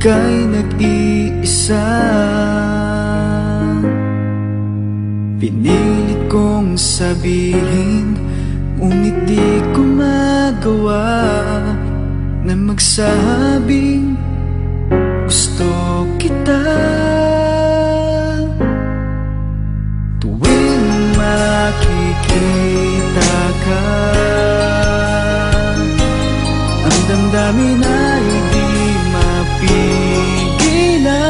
ika'y nag-iisa. Pinilit kong sabihin, ngunit di ko magawa na magsabing gusto kita. Tuwing makikita ka, ang damdamin ay di mapigilan.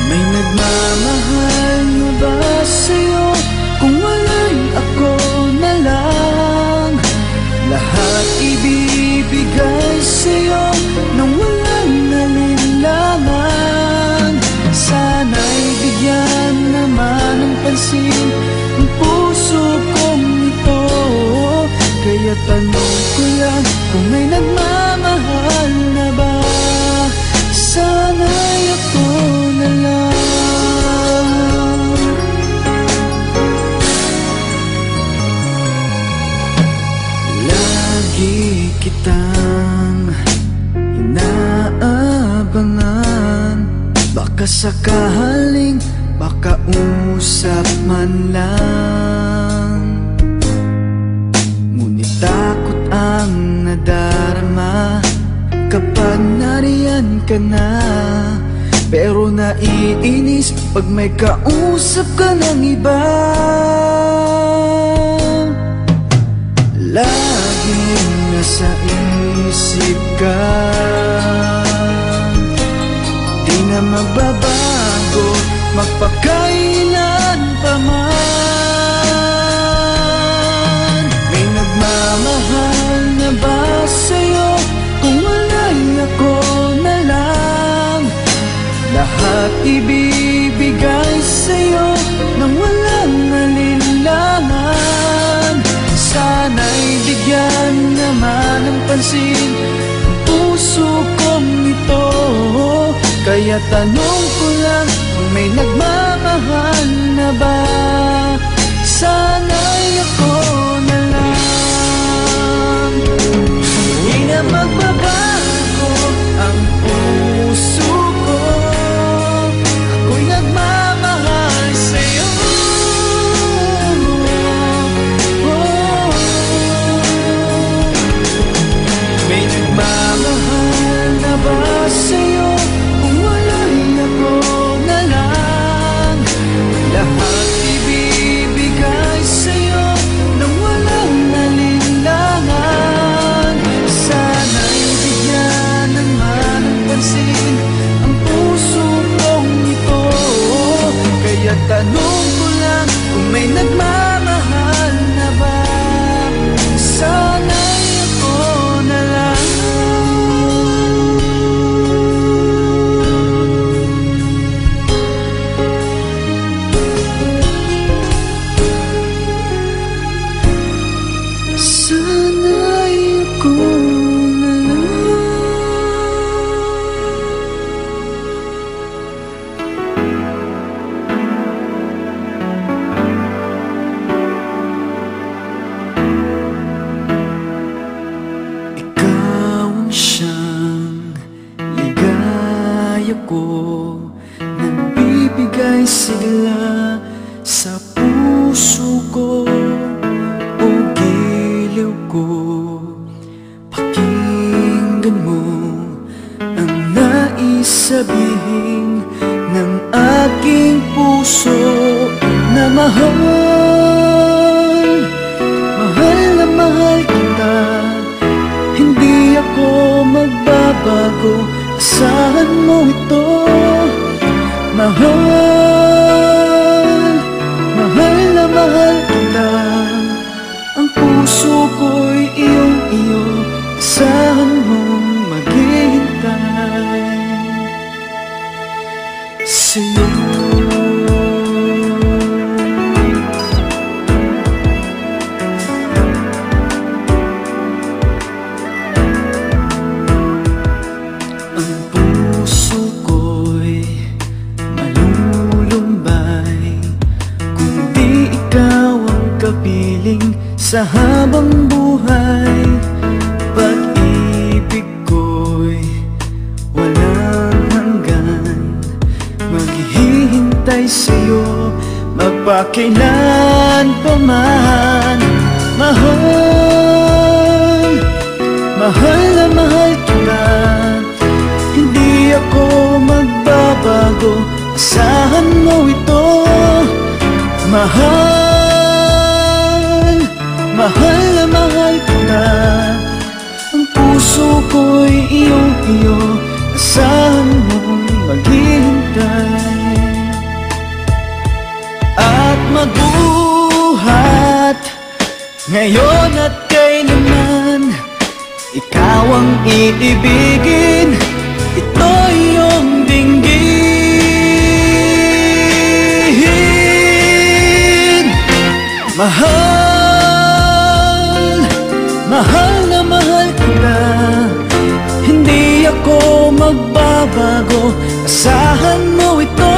May nagmamahal na ba sa'yo? Kung wala'y ako na lang, lahat ibibigay sa'yo nang walang nalinlangan. Sana'y bigyan naman ng pansin ang puso kong ito. Kaya tanong ko lang kung may nagmamahal na ba. Sana'y ako na lang. Lagi kitang inaabangan, baka sakaling makausap man lang. Ngunit takot ang nadarama kapag nariyan ka na. Pero naiinis pag may kausap ka ng iba. Laging nasa isip ka, di na magbabago magpakailan pa man. May nagmamahal na ba sa'yo? Kung wala'y ako na lang, lahat ibibigay sa'yo nang walang nalinlangan. Sana'y bigyan naman ng pansin ang puso kong ito. Kaya tanong ko lang kung may nagmamahal na ba. Sana'y ako na lang. Hindi na magbabago ang puso ko, ako'y nagmamahal sa'yo. May nagmamahal na ba sa'yo? Kung wala'y ako na lang, lahat ibibigay sa'yo nang walang nalinlangan. Sana'y bigyan naman ng pansin ang puso kong ito. Kaya tanong ko lang kung may nagmamahal na ba. Sana'y ako na lang. Sana'y ako na lang. Ikaw ang siyang ligaya ko, nagbibigay sigla sa puso ko. O giliw ko, pakinggan mo ang nais sabihin ng aking puso na mahal. Mahal na mahal kita, hindi ako magbabago. Asahan mo ito. Mahal, mahal na mahal kita. Ang puso ko'y iyong-iyo, asahan mong maghihintay sa'yo. Ang puso ko'y malulumbay kung di ikaw ang kapiling sa habang buhay. Pag-ibig ko maghihintay sa'yo magpakailan pa man. Mahal, mahal na mahal kita, hindi ako magbabago, asahan mo ito. Mahal, mahal na mahal kita, ang puso ko'y iyong-iyo, asahan mong maghihintay. At magbuhat ngayon at kailanman, ikaw ang iibigin, ito iyong dinggin. Mahal, mahal na mahal kita, hindi ako magbabago, asahan mo ito.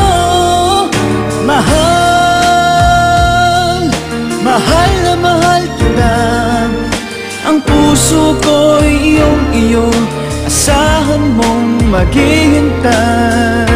Mahal, mahal na mahal kita, ang puso ko'y iyong-iyo, asahan mong maghihintay.